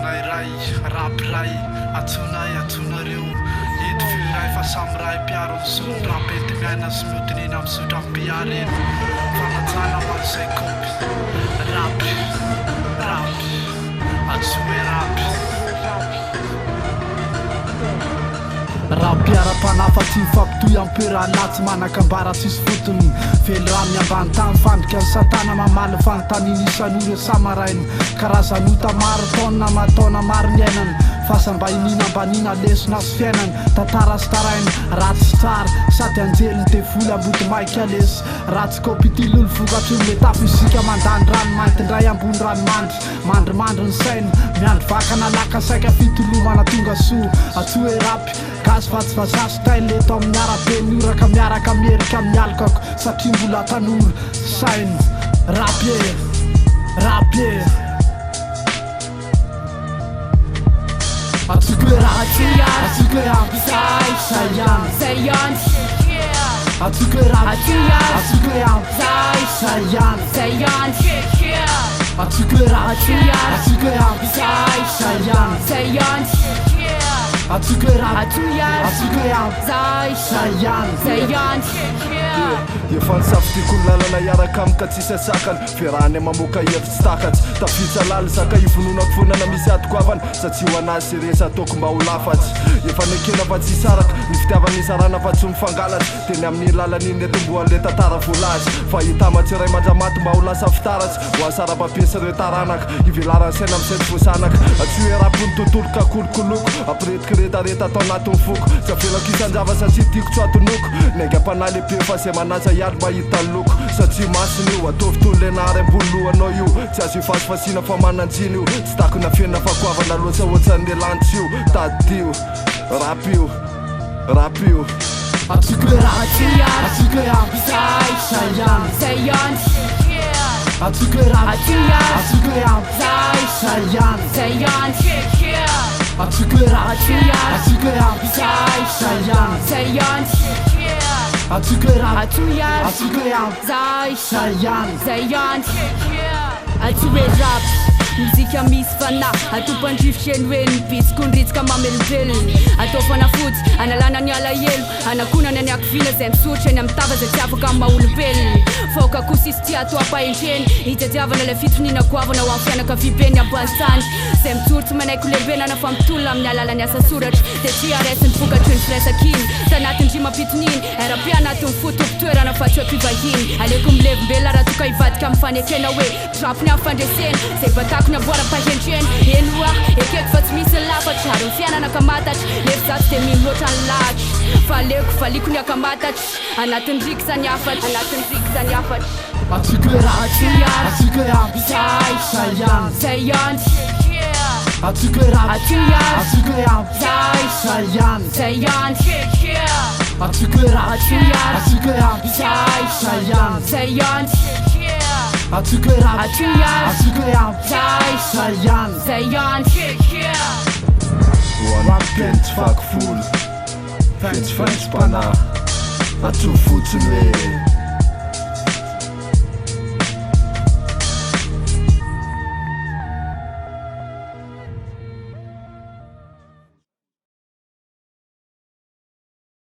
Atonay ray, rap ray, atonay atonareo. Eto firay fa samy ray piaro ny rap ety miaina sy miodinina amin'ny sotra ampiareny. Fanajana ho an'izay kopy. Rap, atsoe rap. Rap piara-panafa tsy mifampitohy ampera latsy manakambara tsisy fotony velo raha miambany tany fandrika ny satana mamaly fanontaniana isan'ora samarainy karazanota maro taona mataona maro ny ainany fahasambahinina ambanina lesona sy fiainany tantara sy tarainy ratsy tsara sady anjeliny de voly ambody maika lesy ratsy kopitylolo vokatry ny metafisika mandany ranomainty ndray ambony ranomandry mandrimandry ny sainy miandry vakana laka saika fitolomana tonga soa atsoe rapy gazy vatsy vazazy tainy leto amin'ny arabe mioraka miaraka mierika mialkako satria mbola tanora sainy rapie atsoe rapy atsoe rapy sayan atsoe rapy atsoe rapy sayan atsoe rapy atsoe rapy sayan atsoe rapy efa nisafidiako ny lalana iaraka aminy ka tsisy asakany fiarahany mamoaka hevitsy takatsy tafitsa lala zaka ivononako fonana misy atoko avana satsia ho anazy resa ataoko mba ho lafatsy efa nekena fa tsy saraka ny fitiavanisarana fa tsy mifangalatsy teny amin'ny lalan'iny etomboan'le tantara voalazy fa hitamatsy iray mandramaty mba ho lasa fitaratsy ho asara-papiesy reo taranaka ivelarany saina amin'izay tsy voasanaka atsoe rapony tontoloka kolokoloko ampiretikireta atao anatin'ny foko tsy avelako isanjava satsia tiako tsy atonoko nainga mpanahy lehibe fa zay manaja iady mahita ny loko satsia masina io ataovy le nary ambolohanao io tsy azo ifasifasina fa mananjina io tsy tako nafenina fakoavana loatsa ohatsan'le lantsy io tadio rap io atsoe rapy atsoe rapy sayan atsoe rapy atsoe rapy sayan atsoe rapy atsoe rapy sayan atsoe rap muzika misy fana atompandrifotra eny hoe ny bitsiko niritsika mamelombelony atao fanafotsy analana ny alahelo anakonana ny akivina zay misotra eny amin'ny tava zay tsy afaka amin'ny maha-olombelony faoka kosisy tia atao ampahendreny hitadiavana ilay fitonina goavana ho amin'ny fianakavibeny ambantany zay mijorotsy manaiky olembena fa mitolona amin'ny alalany asa soratra dia tia raisiny vokatry ny firaisakiny tanatin'ny rimam-pitoniny arabe anatin'ny fotompitoerana fa tsy ampivahiny aleko milevimbelona raha toka hivadika amin'ny fanekena hoe trapony amin'ny fandresena zay batako ny amboara-pahendreny eny oa ekeko fa tsy misy ny lafatra ary ny fiainana akamatatra lefi zatsy dia mino loatra ny lahatra fa aleko valiko ny akamatatra anatin'ny riky zany afatra atsoe rapy atsoe rapy sayan atsoe rapy atsoe rapy sayan atsoe rapy atsoe rapy sayan atsoe rapy atsoe rapy sayan hoanapeny tsy fako folo fentsifentsy mpana atso fotsiny hoe